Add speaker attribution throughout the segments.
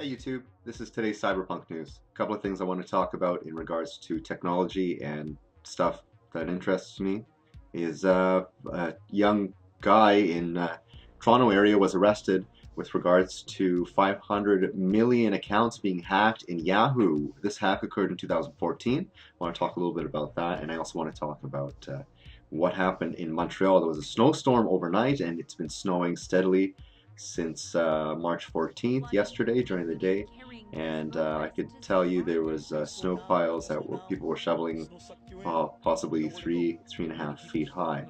Speaker 1: Hey YouTube, this is today's Cyberpunk news. A couple of things I want to talk about in regards to technology and stuff that interests me is a young guy in Toronto area was arrested with regards to 500 million accounts being hacked in Yahoo. This hack occurred in 2014. I want to talk a little bit about that, and I also want to talk about what happened in Montreal. There was a snowstorm overnight, and it's been snowing steadily since March 14th, yesterday during the day, and I could tell you there was snow piles that people were shoveling, possibly 3.5 feet high.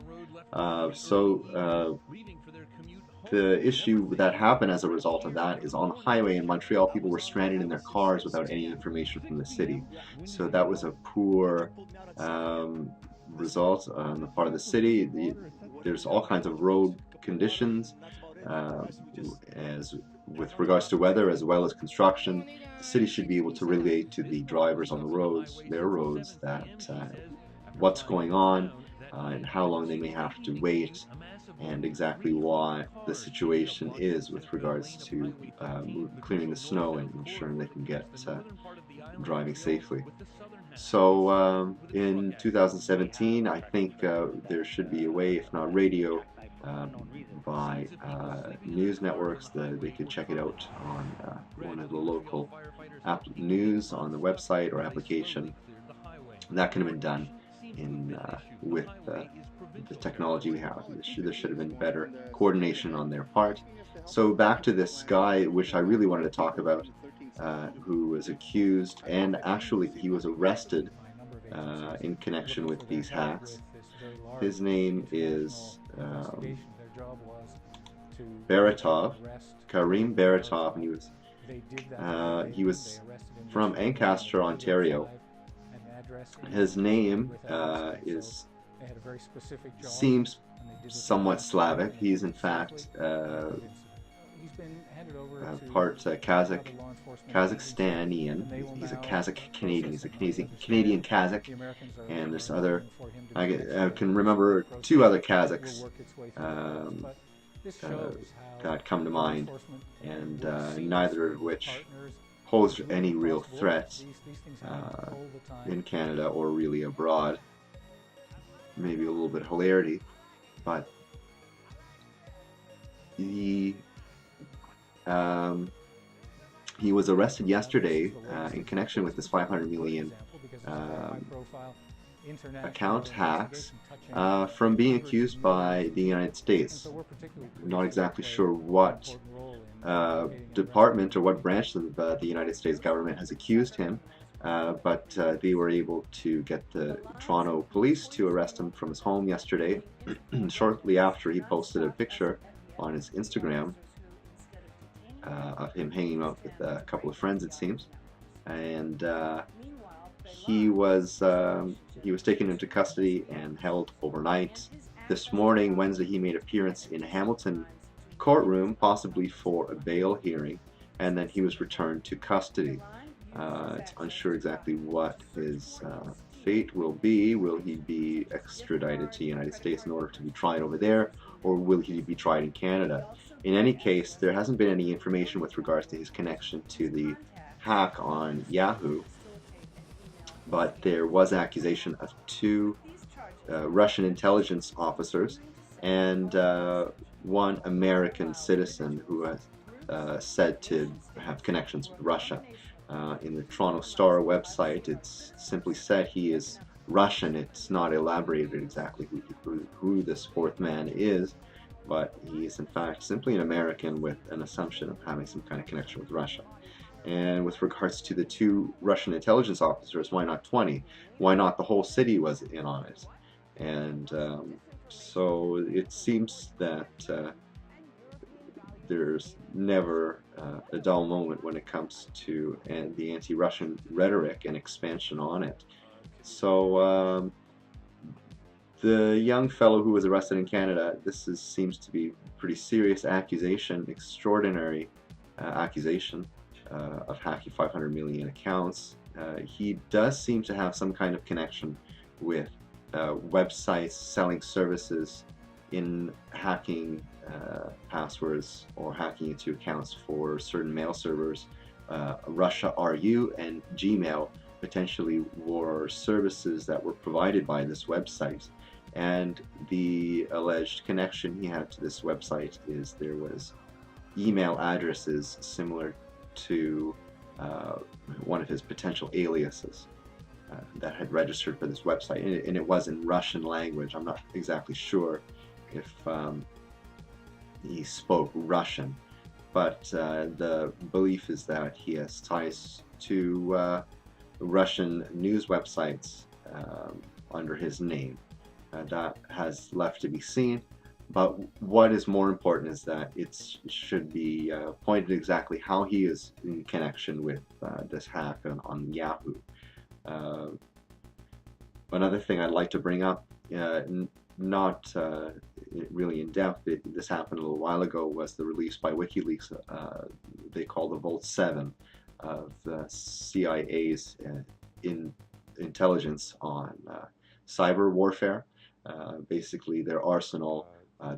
Speaker 1: The issue that happened as a result of that is on the highway in Montreal, people were stranded in their cars without any information from the city. So that was a poor result on the part of the city. There's all kinds of road conditions uh, as with regards to weather as well as construction. The city should be able to relate to the drivers on the roads, their roads, that what's going on and how long they may have to wait, and exactly why the situation is with regards to clearing the snow and ensuring they can get driving safely. So in 2017, I think there should be a way, if not radio, by news networks, that they could check it out on one of the local news on the website or application. And that could have been done in with the technology we have. There should have been better coordination on their part. So back to this guy, which I really wanted to talk about, who was accused, and actually he was arrested in connection with these hacks. His name is Baratov, Karim Baratov, and he was from Ancaster, Ontario. His name seems somewhat Slavic. He's in fact part Kazakhstanian. He's a Kazakh Canadian. He's a Canadian Kazakh, and there's other. I can remember two other Kazakhs that come to mind, and neither of which pose any real threat in Canada or really abroad. Maybe a little bit of hilarity, but he was arrested yesterday in connection with this 500 million account hacks from being accused by the United States. I'm not exactly sure what department or what branch of the United States government has accused him, but they were able to get the Toronto police to arrest him from his home yesterday. Shortly after, he posted a picture on his Instagram of him hanging out with a couple of friends, it seems, and he was taken into custody and held overnight. This morning, Wednesday, he made appearance in Hamilton courtroom, possibly for a bail hearing, and then he was returned to custody. It's unsure exactly what his fate will be. Will he be extradited to the United States in order to be tried over there, or will he be tried in Canada? In any case, there hasn't been any information with regards to his connection to the hack on Yahoo, but there was accusation of two Russian intelligence officers and one American citizen who was said to have connections with Russia. In the Toronto Star website, it's simply said he is Russian. It's not elaborated exactly who this fourth man is, but he is in fact simply an American with an assumption of having some kind of connection with Russia. And with regards to the two Russian intelligence officers, why not 20? Why not the whole city was in on it? And so it seems that there's never a dull moment when it comes to the anti-Russian rhetoric and expansion on it. So the young fellow who was arrested in Canada, seems to be a pretty serious accusation, extraordinary accusation of hacking 500 million accounts. He does seem to have some kind of connection with websites selling services in hacking passwords or hacking into accounts for certain mail servers Russia RU and Gmail potentially were services that were provided by this website. And the alleged connection he had to this website is there was email addresses similar to one of his potential aliases that had registered for this website, and it was in Russian language. I'm not exactly sure if he spoke Russian, but the belief is that he has ties to Russian news websites under his name. That has left to be seen, but what is more important is that it should be pointed exactly how he is in connection with this hack on Yahoo. Another thing I'd like to bring up, not really in depth, this happened a little while ago, was the release by Wikileaks, they call the Vault 7, of the CIA's intelligence on cyber warfare, basically their arsenal,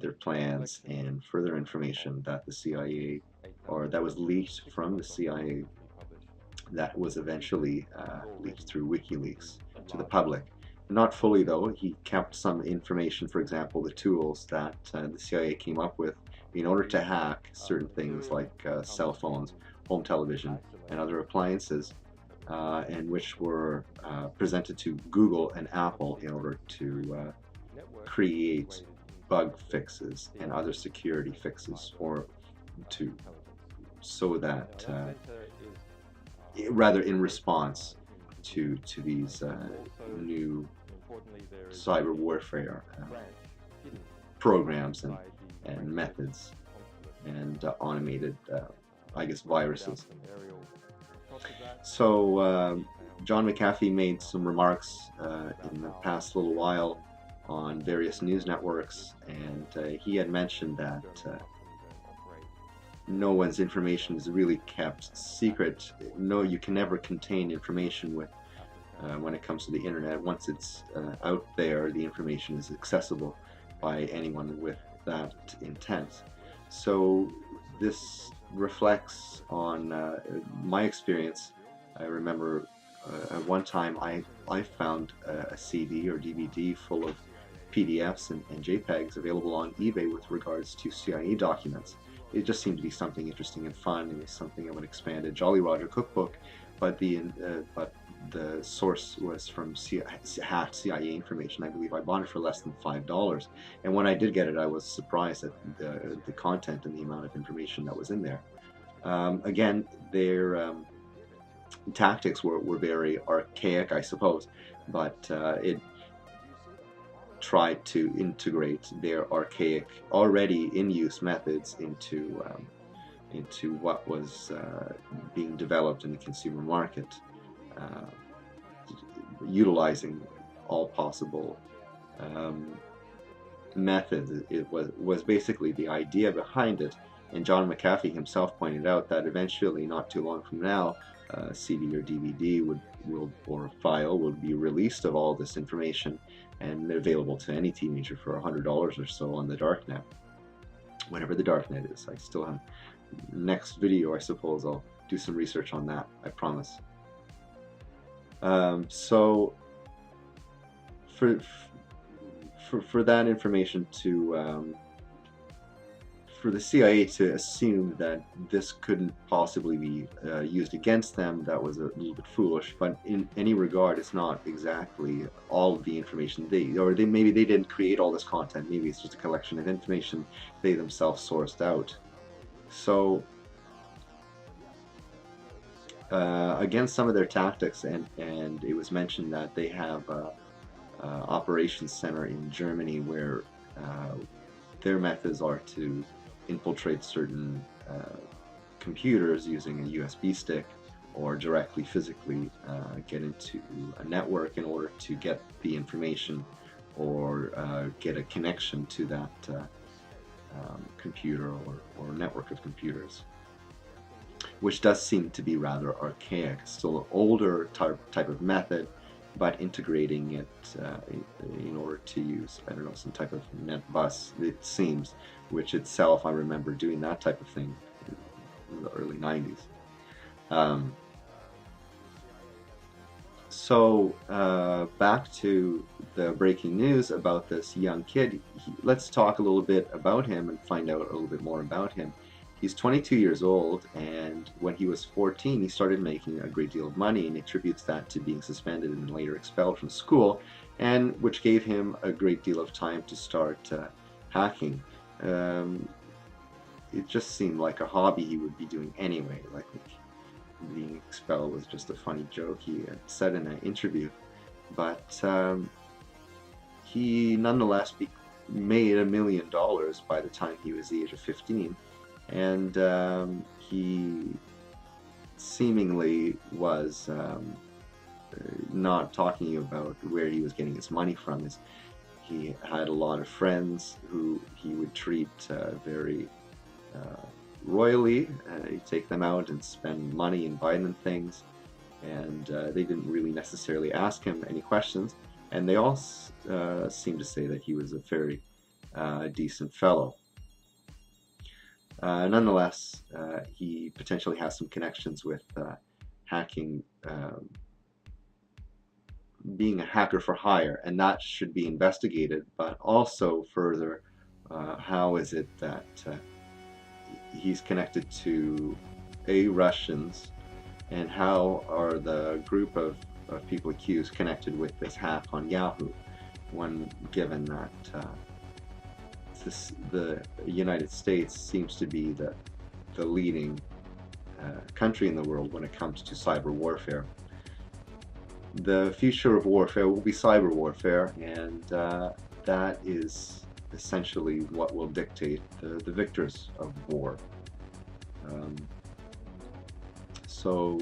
Speaker 1: their plans, and further information that the CIA, or that was leaked from the CIA, that was eventually leaked through WikiLeaks to the public. Not fully though. He kept some information, for example, the tools that the CIA came up with in order to hack certain things like cell phones, home television, and other appliances, and which were presented to Google and Apple in order to create bug fixes and other security fixes, or so that rather in response to these new cyber warfare programs and methods and automated, I guess, viruses. So John McAfee made some remarks in the past little while on various news networks, and he had mentioned that no one's information is really kept secret. No, you can never contain information with when it comes to the internet. Once it's out there, the information is accessible by anyone with that intent. So this reflects on my experience. I remember at one time I found a CD or DVD full of PDFs and JPEGs available on eBay with regards to CIA documents. It just seemed to be something interesting and fun. It was something of an expanded Jolly Roger cookbook, but the source was from hacked CIA information. I believe I bought it for less than $5, and when I did get it, I was surprised at the content and the amount of information that was in there. Again, their tactics were very archaic, I suppose, but it tried to integrate their archaic, already in use methods into what was being developed in the consumer market, utilizing all possible methods. It was basically the idea behind it, and John McAfee himself pointed out that eventually, not too long from now, CD or DVD or file would be released of all this information and available to any teenager for $100 or so on the darknet, whenever the darknet is. I still have, next video I suppose I'll do some research on that, I promise. So for that information to for the CIA to assume that this couldn't possibly be used against them, that was a little bit foolish. But in any regard, it's not exactly all of the information maybe they didn't create all this content. Maybe it's just a collection of information they themselves sourced out. So against some of their tactics, and it was mentioned that they have a operations center in Germany where their methods are to infiltrate certain computers using a USB stick, or directly physically get into a network in order to get the information or get a connection to that computer or network of computers, which does seem to be rather archaic. Still an older type of method, but integrating it in order to use, I don't know, some type of net bus, it seems, which itself, I remember doing that type of thing in the early 90s. Um, so back to the breaking news about this young kid. Let's talk a little bit about him and find out a little bit more about him. He's 22 years old, and when he was 14, he started making a great deal of money, and attributes that to being suspended and later expelled from school, and which gave him a great deal of time to start hacking. It just seemed like a hobby he would be doing anyway. Like being expelled was just a funny joke he had said in an interview. But he nonetheless made $1 million by the time he was the age of 15. And he seemingly was not talking about where he was getting his money from. He had a lot of friends who he would treat very royally. He'd take them out and spend money and buy them things, and they didn't really necessarily ask him any questions, and they all seemed to say that he was a very decent fellow. Nonetheless, he potentially has some connections with hacking, being a hacker for hire, and that should be investigated. But also further, how is it that he's connected to Russians, and how are the group of people accused connected with this hack on Yahoo, when given that the United States seems to be the leading country in the world when it comes to cyber warfare. The future of warfare will be cyber warfare, and that is essentially what will dictate the victors of war. So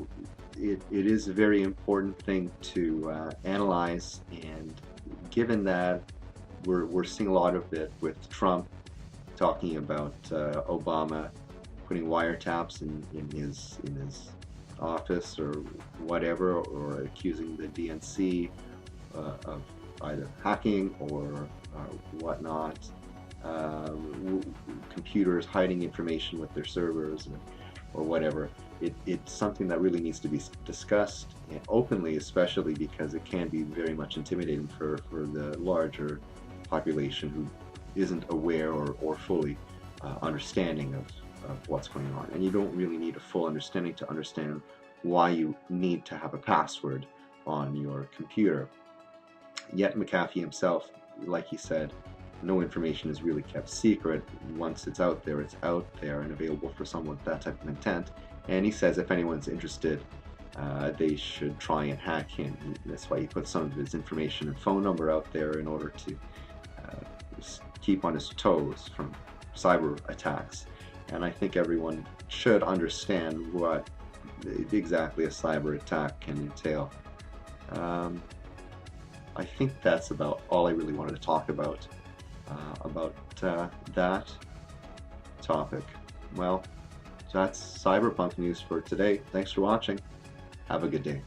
Speaker 1: it is a very important thing to analyze, and given that we're seeing a lot of it with Trump talking about Obama putting wiretaps in his office or whatever, or accusing the DNC of either hacking or whatnot, computers hiding information with their servers or whatever. It's something that really needs to be discussed openly, especially because it can be very much intimidating for the larger population who isn't aware or fully understanding of what's going on. And you don't really need a full understanding to understand why you need to have a password on your computer. Yet McAfee himself, like he said, no information is really kept secret. Once it's out there and available for someone with that type of intent. And he says if anyone's interested, they should try and hack him. That's why he put some of his information and phone number out there in order to keep on his toes from cyber attacks. And I think everyone should understand what exactly a cyber attack can entail. I think that's about all I really wanted to talk about that topic. Well, that's Cyberpunk news for today. Thanks for watching. Have a good day.